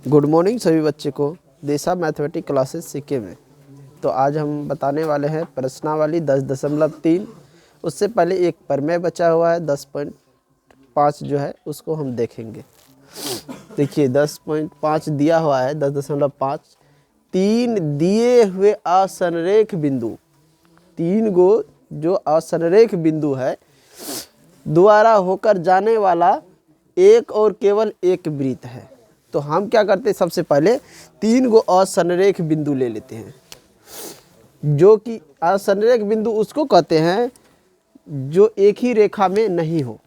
Good morning सभी बच्चे को देशा मैथमेटिक्स क्लासेस सीखे में। तो आज हम बताने वाले हैं प्रश्नावली 10.3। उससे पहले एक प्रमेय बचा हुआ है 10.5 जो है उसको हम देखेंगे। देखिए 10.5 दिया हुआ है 10.5। तीन दिए हुए असंरेख बिंदु, तीन गो जो असंरेख बिंदु है द्वारा होकर जाने वाला एक और केवल एक वृत्त है। तो हम क्या करते हैं, सबसे पहले तीन गो असंरेख बिंदु ले लेते हैं। जो कि असंरेख बिंदु उसको कहते हैं जो एक ही रेखा में नहीं हो,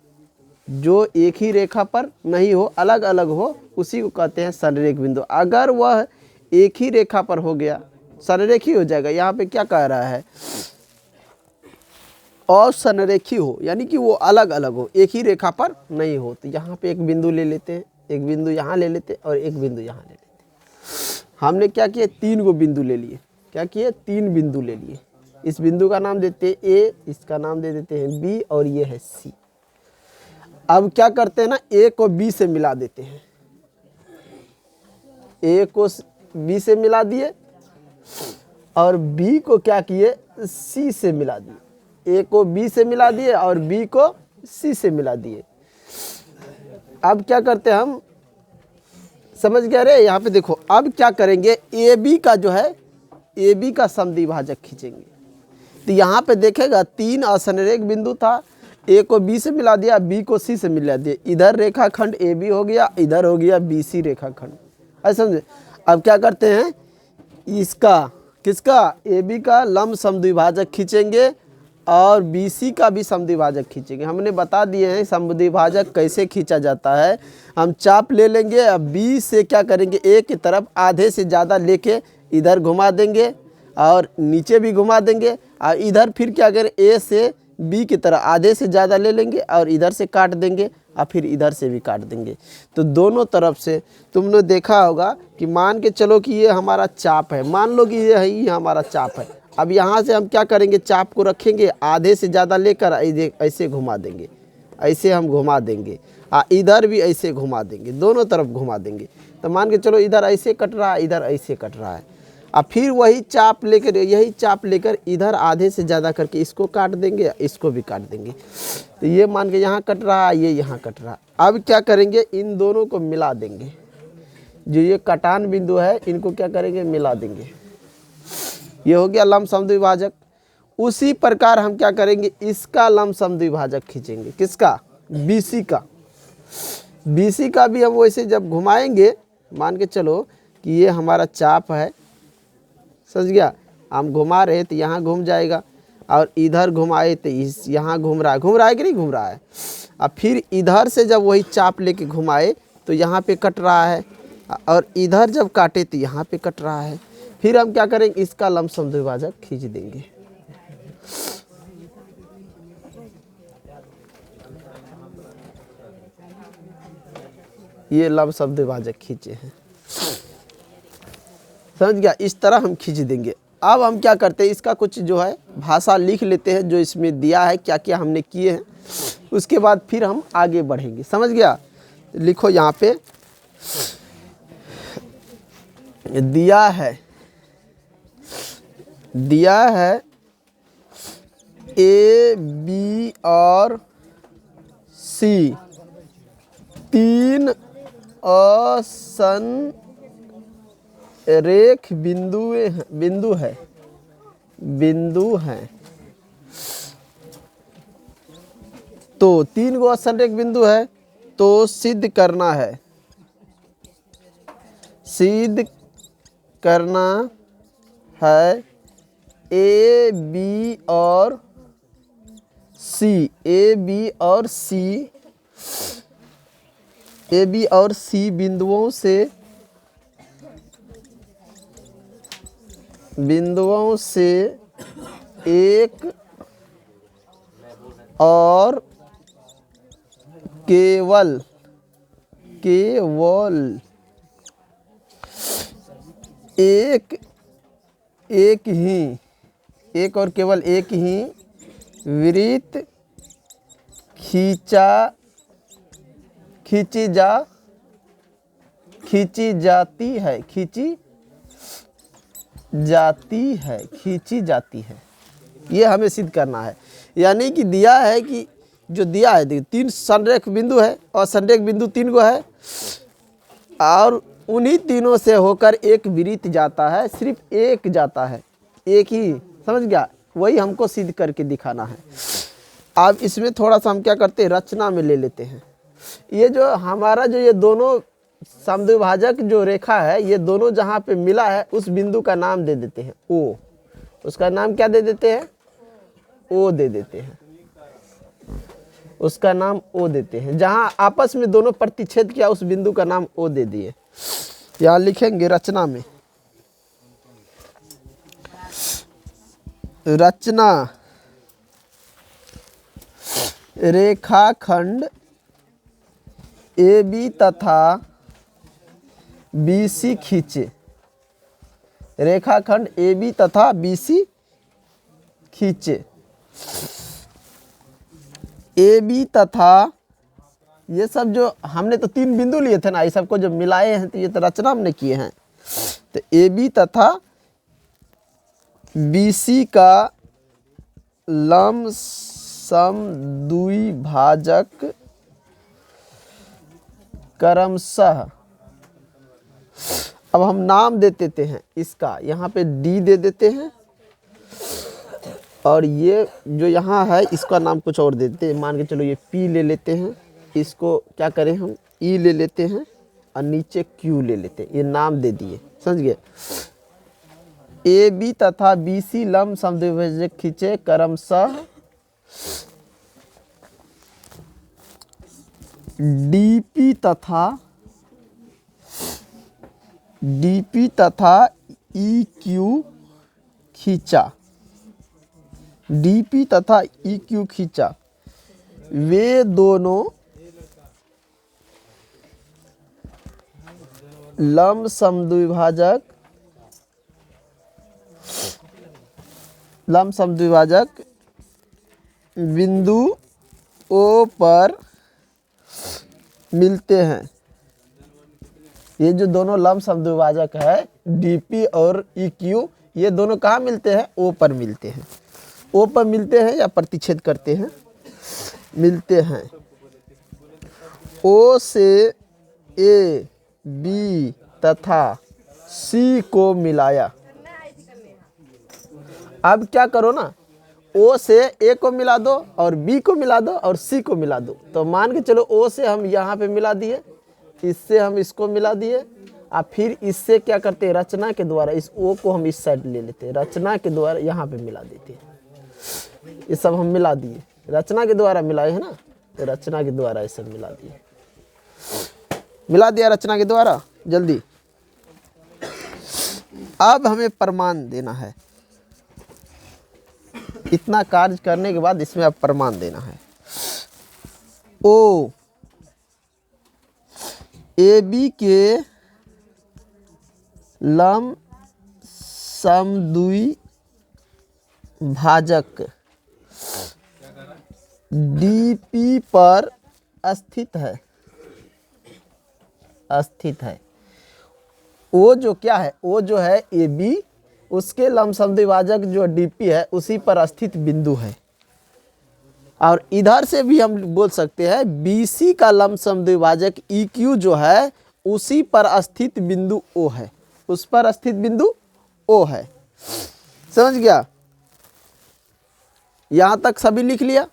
जो एक ही रेखा पर नहीं हो, अलग अलग हो, उसी को कहते हैं संरेख बिंदु। अगर वह एक ही रेखा पर हो गया संरेखी हो जाएगा। यहाँ पे क्या कह रहा है, असंरेखी हो यानी कि वो अलग अलग हो, एक ही रेखा पर नहीं हो। तो यहाँ पे एक बिंदु ले लेते हैं, एक बिंदु यहाँ ले लेते हैं और एक बिंदु यहाँ ले लेते हैं। हमने क्या किया, तीन गो बिंदु ले लिए। क्या किए, तीन बिंदु ले लिए। इस बिंदु का नाम देते हैं ए, इसका नाम दे देते हैं बी और ये है सी। अब क्या करते हैं ना, ए को बी से मिला देते हैं। ए को बी से मिला दिए और बी को क्या किए, सी से मिला दिए। ए को बी से मिला दिए और बी को सी से मिला दिए। अब क्या करते हैं हम, समझ गए रे। यहाँ पे देखो, अब क्या करेंगे, ए बी का जो है, ए बी का समद्विभाजक खींचेंगे। तो यहाँ पे देखेगा तीन असंरेख बिंदु था, ए को बी से मिला दिया, बी को सी से मिला दिया। इधर रेखाखंड ए बी हो गया, इधर हो गया बी सी रेखाखंड। ऐसा समझे। अब क्या करते हैं, इसका किसका, ए बी का लंब समद्विभाजक खींचेंगे और बी सी का भी समद्विभाजक खींचेंगे। हमने बता दिए हैं समद्विभाजक कैसे खींचा जाता है। हम चाप ले लेंगे, अब बी से क्या करेंगे, ए की तरफ आधे से ज़्यादा लेके इधर घुमा देंगे और नीचे भी घुमा देंगे। और इधर फिर क्या करें, ए से बी की तरफ आधे से ज़्यादा ले लेंगे और इधर से काट देंगे और फिर इधर से भी काट देंगे। तो दोनों तरफ से तुमने देखा होगा कि मान के चलो कि ये हमारा चाप है, मान लो कि ये हमारा चाप है। अब यहाँ से हम क्या करेंगे, चाप को रखेंगे, आधे से ज़्यादा लेकर ऐसे घुमा देंगे, ऐसे हम घुमा देंगे और इधर भी ऐसे घुमा देंगे, दोनों तरफ घुमा देंगे। तो मान के चलो इधर ऐसे कट रहा है, इधर ऐसे कट रहा है। और फिर वही चाप लेकर, यही चाप लेकर इधर आधे से ज़्यादा करके इसको काट देंगे, इसको भी काट देंगे। तो ये मान के यहाँ कट रहा है, ये यहाँ कट रहा है। अब क्या करेंगे, इन दोनों को मिला देंगे। जो ये कटान बिंदु है इनको क्या करेंगे, मिला देंगे। ये हो गया लंब समद्विभाजक। उसी प्रकार हम क्या करेंगे, इसका लंब समद्विभाजक खींचेंगे। किसका, बीसी का। बीसी का भी हम वैसे जब घुमाएंगे, मान के चलो कि ये हमारा चाप है, समझ गया। हम घुमा रहे तो यहाँ घूम जाएगा और इधर घुमाए तो इस यहाँ घूम रहा है कि नहीं घूम रहा है। और फिर इधर से जब वही चाप लेके घुमाए तो यहाँ पे कट रहा है और इधर जब काटे तो यहाँ पे कट रहा है। फिर हम क्या करेंगे, इसका लंब समद्विभाजक खींच देंगे। ये लंब समद्विभाजक खींचे हैं, समझ गया। इस तरह हम खींच देंगे। अब हम क्या करते हैं, इसका कुछ जो है भाषा लिख लेते हैं जो इसमें दिया है, क्या क्या हमने किए हैं। उसके बाद फिर हम आगे बढ़ेंगे, समझ गया। लिखो यहाँ पे दिया है ए बी और सी तीन असंरेख बिंदु हैं। तो तीन गो असंरेख बिंदु है, तो सिद्ध करना है ए बी और सी बिंदुओं से एक और केवल एक और केवल एक ही वृत्त खींची खींची जाती है, खींची जाती है, खींची जाती है, ये हमें सिद्ध करना है। यानी कि दिया है कि जो दिया है, देखिए 3 संरेख बिंदु है और संरेख बिंदु 3 गो है और उन्हीं तीनों से होकर एक वृत्त जाता है, सिर्फ एक जाता है, एक ही, समझ गया, वही हमको सिद्ध करके दिखाना है। अब इसमें थोड़ा सा हम क्या करते हैं, रचना में ले लेते हैं। ये जो हमारा जो ये दोनों समद्विभाजक जो रेखा है, ये दोनों जहाँ पे मिला है उस बिंदु का नाम दे देते हैं ओ। उसका नाम क्या दे देते हैं, ओ दे देते हैं, उसका नाम ओ देते हैं। जहाँ आपस में दोनों प्रतिच्छेद किया उस बिंदु का नाम ओ दे दिए। यहाँ लिखेंगे रचना में, रचना रेखाखंड ए बी तथा बी सी खींचे, रेखाखंड ए बी तथा बी सी खींचे। ए बी तथा ये सब जो हमने तो 3 बिंदु लिए थे ना, ये सबको जब मिलाए हैं तो ये तो रचना हमने किए हैं। तो ए बी तथा बी सी का लंब समद्विभाजक क्रमशः, अब हम नाम दे देते हैं इसका, यहाँ पे डी दे देते हैं और ये जो यहाँ है इसका नाम कुछ और दे देते हैं। मान के चलो ये पी ले लेते हैं, इसको क्या करें हम ई ले लेते हैं और नीचे क्यू ले लेते हैं, ये नाम दे दिए, समझ गए। ए बी तथा बी सी लंब समद्विभाजक खींचे क्रमशः डीपी तथा ई क्यू खींचा, डीपी तथा ई क्यू खींचा। वे दोनों लंब समद्विभाजक बिंदु ओ पर मिलते हैं। ये जो दोनों लंब समद्विभाजक है डीपी और ई क्यू, ये दोनों कहाँ मिलते हैं, ओ पर मिलते हैं। ओ पर मिलते हैं या प्रतिच्छेद करते हैं, मिलते हैं। ओ से ए बी तथा सी को मिलाया। अब क्या करो ना, ओ से ए को मिला दो और बी को मिला दो और सी को मिला दो। तो मान के चलो ओ से हम यहाँ पे मिला दिए, इससे हम इसको मिला दिए और फिर इससे क्या करते हैं, रचना के द्वारा इस ओ को हम इस साइड ले लेते हैं, रचना के द्वारा यहाँ पे मिला देते हैं। ये सब हम मिला दिए, रचना के द्वारा मिलाए है ना, तो रचना के द्वारा ये सब मिला दिए, मिला दिया रचना के द्वारा। जल्दी अब हमें प्रमाण देना है, इतना कार्य करने के बाद इसमें अब प्रमाण देना है। ओ ए बी के लंब समद्विभाजक डीपी पर स्थित है, स्थित है। ओ जो क्या है, ओ जो है ए बी, उसके लंब समद्विभाजक जो डीपी है उसी पर स्थित बिंदु है। और इधर से भी हम बोल सकते हैं बीसी का लंब समद्विभाजक ई क्यू जो है उसी पर स्थित बिंदु ओ है, उस पर स्थित बिंदु ओ है। समझ गया, यहां तक सभी लिख लिया।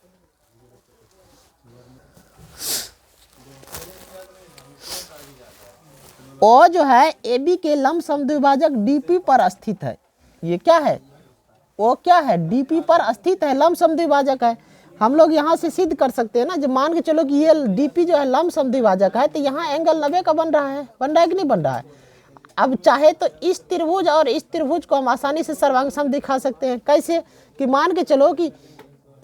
ओ जो है ए बी के लंब समद्विभाजक डीपी पर स्थित है। ये क्या है, ओ क्या है, डीपी पर स्थित है, लंब समद्विभाजक है। हम लोग यहाँ से सिद्ध कर सकते हैं ना, जब मान के चलो कि ये डीपी जो है लंब समद्विभाजक है तो यहाँ एंगल 90 का बन रहा है कि नहीं बन रहा है। अब चाहे तो इस त्रिभुज और इस त्रिभुज को हम आसानी से सर्वांग सम दिखा सकते हैं। कैसे कि मान के चलो कि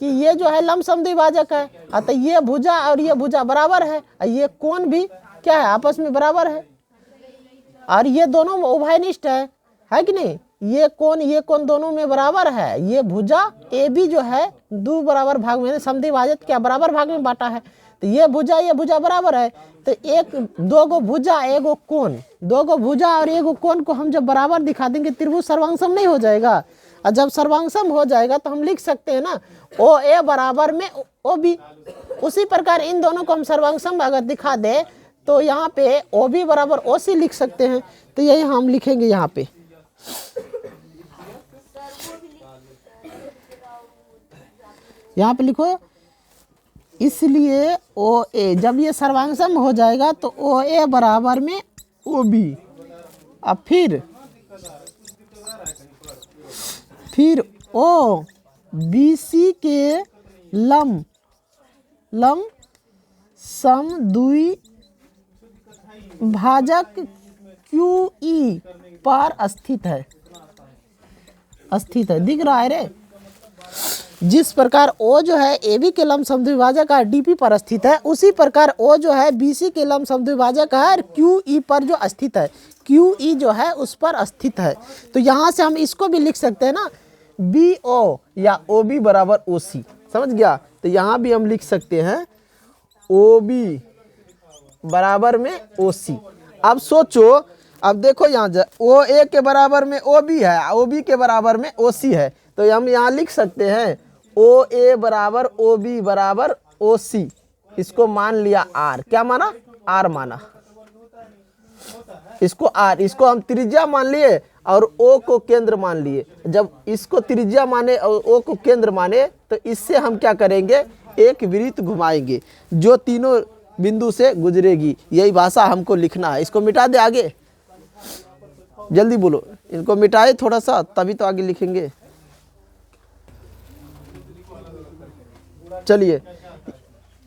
ये जो है लंब समद्विभाजक है, तो ये भुजा और ये भुजा बराबर है, ये कोण भी क्या है, आपस में बराबर है, और ये दोनों उभयनिष्ठ है कि नहीं। ये कोण दोनों में बराबर है। ये भुजा ए बी जो है 2 बराबर भाग में समद्विभाजक क्या बराबर भाग में बांटा है। तो ये भुजा बराबर है, तो एक दो गो भुजा एगो कोण, दो गो भुजा और एगो कोण को हम जब बराबर दिखा देंगे त्रिभुज सर्वांगसम नहीं हो जाएगा। और जब सर्वांगसम हो जाएगा तो हम लिख सकते हैं ना ओ ए बराबर में ओ बी। उसी प्रकार इन दोनों को हम सर्वांगसम अगर दिखा दे तो यहाँ पे ओ बी बराबर ओ सी लिख सकते हैं। तो यही हम लिखेंगे यहाँ पे, यहाँ पे लिखो, इसलिए ओ ए जब ये सर्वांगसम हो जाएगा तो ओ ए बराबर में ओ बी। अब फिर ओ बी सी के लंब समद्विभाजक क्यू ई पर स्थित है, दिख रहा है रे। जिस प्रकार O जो है AB के लंब समद्विभाजक का DP पर स्थित है, उसी प्रकार O जो है BC के लंब समद्विभाजक है और QE पर जो स्थित है, QE जो है उस पर स्थित है। तो यहाँ से हम इसको भी लिख सकते हैं ना, BO या OB बराबर OC, समझ गया। तो यहाँ भी हम लिख सकते हैं OB बराबर में OC। अब सोचो, अब देखो यहाँ OA के बराबर में OB है, OB के बराबर में OC है, तो हम यहाँ लिख सकते हैं OA बराबर OB बराबर OC। इसको मान लिया R, क्या माना, R माना, इसको R, इसको हम त्रिज्या मान लिए और O को केंद्र मान लिए। जब इसको त्रिज्या माने और O को केंद्र माने तो इससे हम क्या करेंगे, एक वृत्त घुमाएंगे जो तीनों बिंदु से गुजरेगी। यही भाषा हमको लिखना है। इसको मिटा दे आगे, जल्दी बोलो, इनको मिटाए थोड़ा सा तभी तो आगे लिखेंगे। चलिए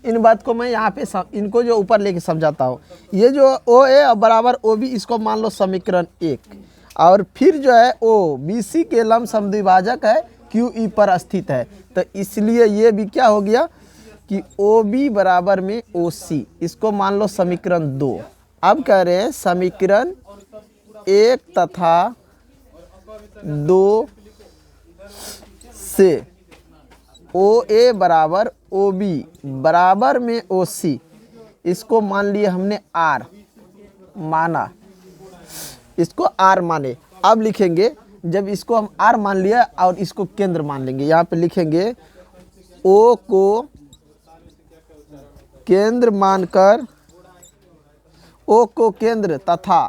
इन बात को मैं यहाँ पे इनको जो ऊपर लेके समझाता हूँ। ये जो ओ ए बराबर ओ बी, इसको मान लो समीकरण 1, और फिर जो है ओ बी सी के लंब समद्विभाजक है, क्यू ई पर स्थित है। तो इसलिए ये भी क्या हो गया कि ओ बी बराबर में ओ सी, इसको मान लो समीकरण 2। अब कह रहे हैं समीकरण 1 तथा 2 से ओ ए बराबर ओ बी बराबर में ओ सी, इसको मान लिए हमने आर माना, इसको आर माने। अब लिखेंगे, जब इसको हम आर मान लिया और इसको केंद्र मान लेंगे, यहाँ पे लिखेंगे ओ को केंद्र मानकर, ओ को केंद्र तथा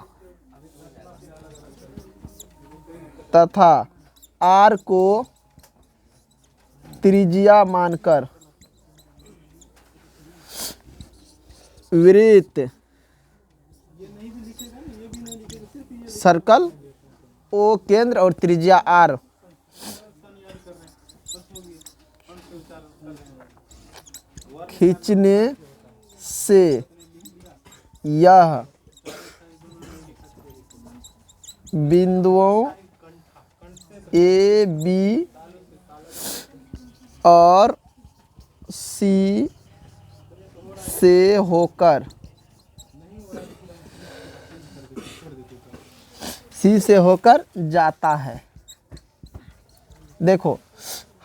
आर को त्रिज्या मानकर वृत्त सर्कल ओ केंद्र और त्रिज्या आर खींचने से यह बिंदुओं ए बी और सी से होकर जाता है। देखो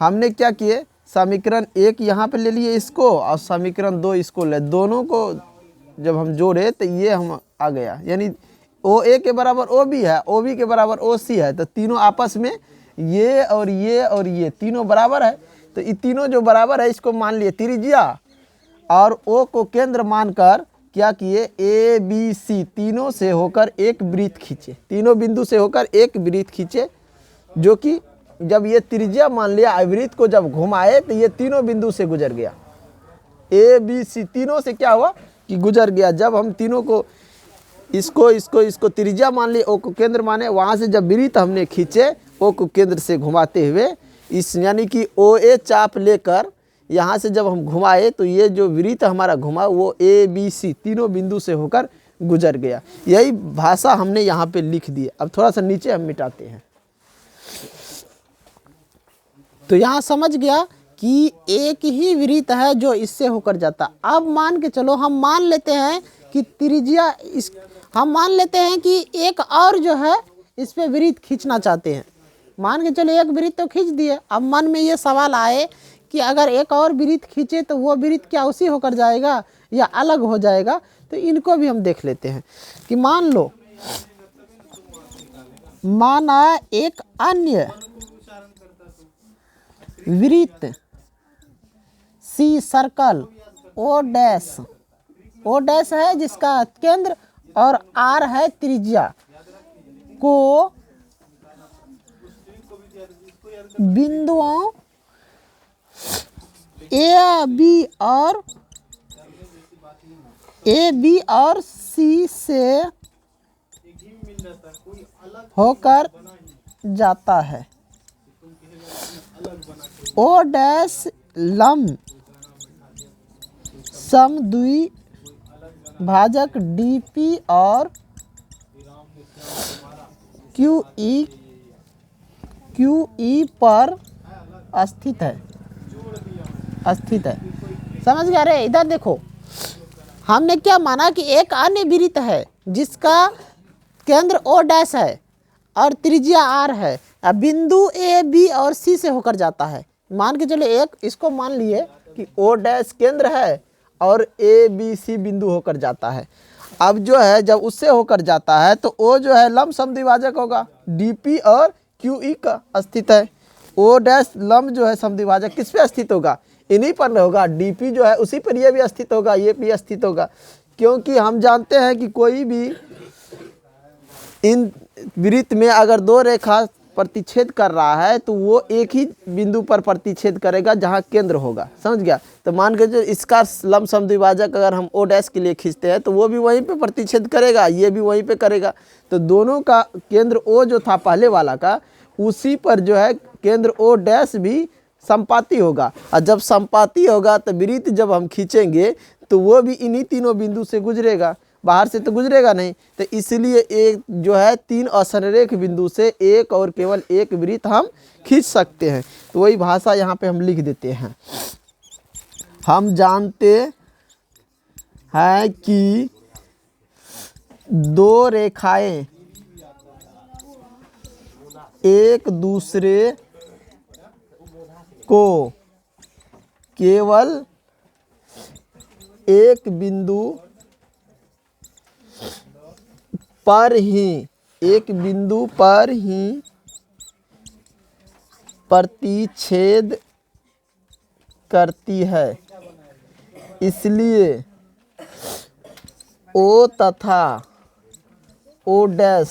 हमने क्या किए, समीकरण 1 यहाँ पे ले लिए इसको और समीकरण 2 इसको ले, दोनों को जब हम जोड़े तो ये हम आ गया, यानी ओ ए के बराबर ओ बी है, ओ बी के बराबर ओ सी है, तो तीनों आपस में ये और ये तीनों बराबर है। तो ये तीनों जो बराबर है इसको मान लिए त्रिज्या, और ओ को केंद्र मानकर क्या किए, ए बी सी तीनों से होकर एक वृत्त खींचे, तीनों बिंदु से होकर एक वृत्त खींचे, जो कि जब ये त्रिज्या मान लिया, वृत्त को जब घुमाए तो ये तीनों बिंदु से गुजर गया, ए बी सी तीनों से क्या हुआ कि गुजर गया। जब हम तीनों को इसको त्रिज्या मान लिए, ओ को केंद्र माने, वहाँ से जब वृत्त हमने खींचे ओ को केंद्र से घुमाते हुए, इस यानी कि ओ ए चाप लेकर यहाँ से जब हम घुमाए तो ये जो वृत्त हमारा घुमा वो ए बी सी तीनों बिंदु से होकर गुजर गया। यही भाषा हमने यहाँ पे लिख दी। अब थोड़ा सा नीचे हम मिटाते हैं। तो यहाँ समझ गया कि एक ही वृत्त है जो इससे होकर जाता। अब मान के चलो, हम मान लेते हैं कि त्रिज्या हम मान लेते हैं कि एक और जो है इस पे वृत्त खींचना चाहते हैं। मान के चलो एक वृत्त तो खींच दिए। अब मन में ये सवाल आए कि अगर एक और वृत्त खींचे तो वो वृत्त क्या उसी होकर जाएगा या अलग हो जाएगा। तो इनको भी हम देख लेते हैं कि मान लो, माना एक अन्य वृत्त सी सर्कल ओ डैश है जिसका केंद्र और आर है त्रिज्या को बिंदुओं ए बी और सी से होकर जाता है। ओ डैश लंब समद्विभाजक डीपी और क्यूई पर स्थित है। समझ गया रे? इधर देखो, हमने क्या माना कि एक अन्य वृत्त है जिसका केंद्र ओ डैश है और त्रिज्या आर है, अब बिंदु ए बी और सी से होकर जाता है। मान के चलो एक इसको मान लिए कि ओ डैश केंद्र है और ए बी सी बिंदु होकर जाता है। अब जो है जब उससे होकर जाता है तो ओ जो है लंब समद्विभाजक होगा, डीपी और क्यूई का स्थित है। ओ डैश लंब जो है समद्विभाजक किस पे स्थित होगा? इन्हीं पर न होगा। डीपी जो है उसी पर ये भी स्थित होगा, ये भी स्थित होगा, क्योंकि हम जानते हैं कि कोई भी इन वृत्त में अगर दो रेखा प्रतिच्छेद कर रहा है तो वो एक ही बिंदु पर प्रतिच्छेद करेगा जहाँ केंद्र होगा। समझ गया? तो मान के जो इसका लंब समद्विभाजक अगर हम ओ डैश के लिए खींचते हैं तो वो भी वहीं पे प्रतिच्छेद करेगा, ये भी वहीं पे करेगा। तो दोनों का केंद्र ओ जो था पहले वाला का, उसी पर जो है केंद्र ओ डैश भी संपाती होगा। और जब संपाती होगा तो वृत्त जब हम खींचेंगे तो वो भी इन्हीं तीनों बिंदु से गुजरेगा, बाहर से तो गुजरेगा नहीं। तो इसलिए एक जो है तीन असंरेख बिंदु से एक और केवल एक वृत्त हम खींच सकते हैं। तो वही भाषा यहाँ पे हम लिख देते हैं। हम जानते हैं कि दो रेखाएं एक दूसरे को केवल एक बिंदु पर ही प्रतिच्छेद करती है। इसलिए ओ तथा ओ डैश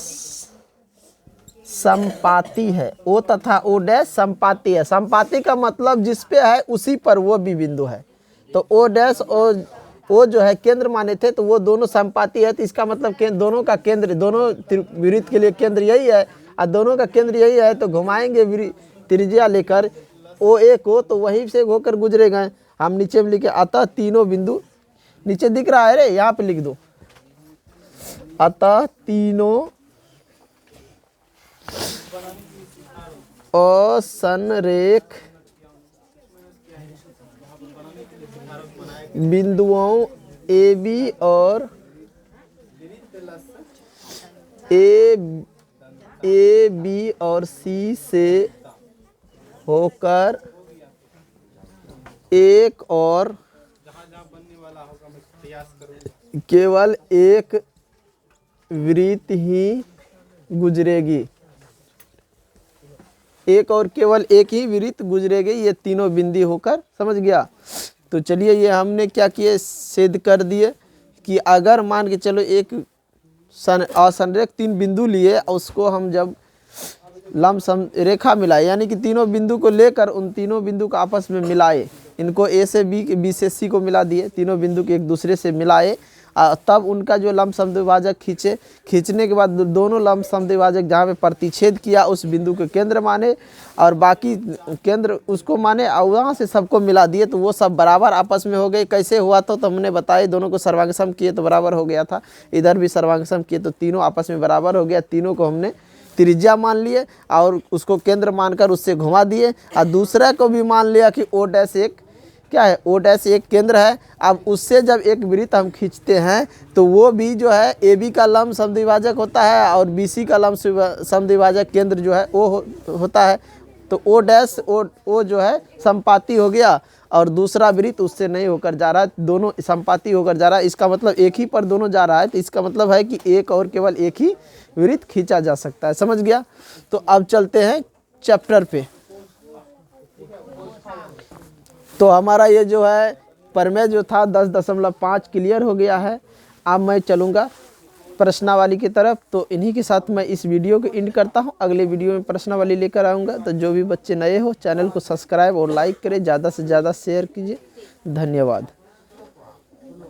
संपाती है। ओ तथा ओ डैश संपाती है। संपाती का मतलब जिस पे है उसी पर वो भी बिंदु है। तो ओ डैश और ओ जो है केंद्र माने थे, तो वो दोनों संपाती है। तो इसका मतलब दोनों का केंद्र, दोनों वृत्त के लिए केंद्र यही है और दोनों का केंद्र यही है। तो घुमाएंगे त्रिज्या लेकर ओ ए को, तो वहीं से होकर गुजरेगा। हम नीचे में लिखे अतः तीनों बिंदु, नीचे दिख रहा है रे, यहाँ पे लिख दो, अतः तीनों असंरेख बिंदुओं ए बी और ए बी और सी से होकर एक और केवल एक वृत्त ही गुजरेगी। एक और केवल एक ही वृत्त गुजरेगी, ये तीनों बिंदु होकर। समझ गया? तो चलिए ये हमने क्या किए, सिद्ध कर दिए कि अगर मान के चलो एक असंरेख तीन बिंदु लिए, उसको हम जब लंब सम रेखा मिलाए, यानी कि तीनों बिंदु को लेकर उन तीनों बिंदु को आपस में मिलाए, इनको ए से बी, बी से सी को मिला दिए, तीनों बिंदु को एक दूसरे से मिलाए, तब उनका जो लंब समद्विभाजक खींचने के बाद दोनों लंब समद्विभाजक जहाँ पे प्रतिच्छेद किया उस बिंदु के केंद्र माने और बाकी केंद्र उसको माने और वहाँ से सबको मिला दिए, तो वो सब बराबर आपस में हो गए। कैसे हुआ तो हमने बताया, दोनों को सर्वांग सम किए तो बराबर हो गया था, इधर भी सर्वांग सम किए तो तीनों आपस में बराबर हो गया। तीनों को हमने त्रिज्या मान लिए और उसको केंद्र मानकर उससे घुमा दिए, और दूसरा को भी मान लिया कि ओ डैश एक क्या है, ओ डैश एक केंद्र है। अब उससे जब एक वृत्त हम खींचते हैं तो वो भी जो है ए बी का लंब समद्विभाजक होता है और बी सी का लंब समद्विभाजक केंद्र जो है वो होता है। तो ओ डैश ओ जो है संपाती हो गया और दूसरा वृत्त उससे नहीं होकर जा रहा है, दोनों संपाती होकर जा रहा है। इसका मतलब एक ही पर दोनों जा रहा है, तो इसका मतलब है कि एक और केवल एक ही वृत्त खींचा जा सकता है। समझ गया? तो अब चलते हैं चैप्टर पे। तो हमारा ये जो है प्रमेय जो था 10.5 क्लियर हो गया है। अब मैं चलूँगा प्रश्नावली की तरफ। तो इन्हीं के साथ मैं इस वीडियो को एंड करता हूं। अगले वीडियो में प्रश्नावली लेकर आऊँगा। तो जो भी बच्चे नए हो चैनल को सब्सक्राइब और लाइक करें, ज़्यादा से ज़्यादा शेयर कीजिए। धन्यवाद।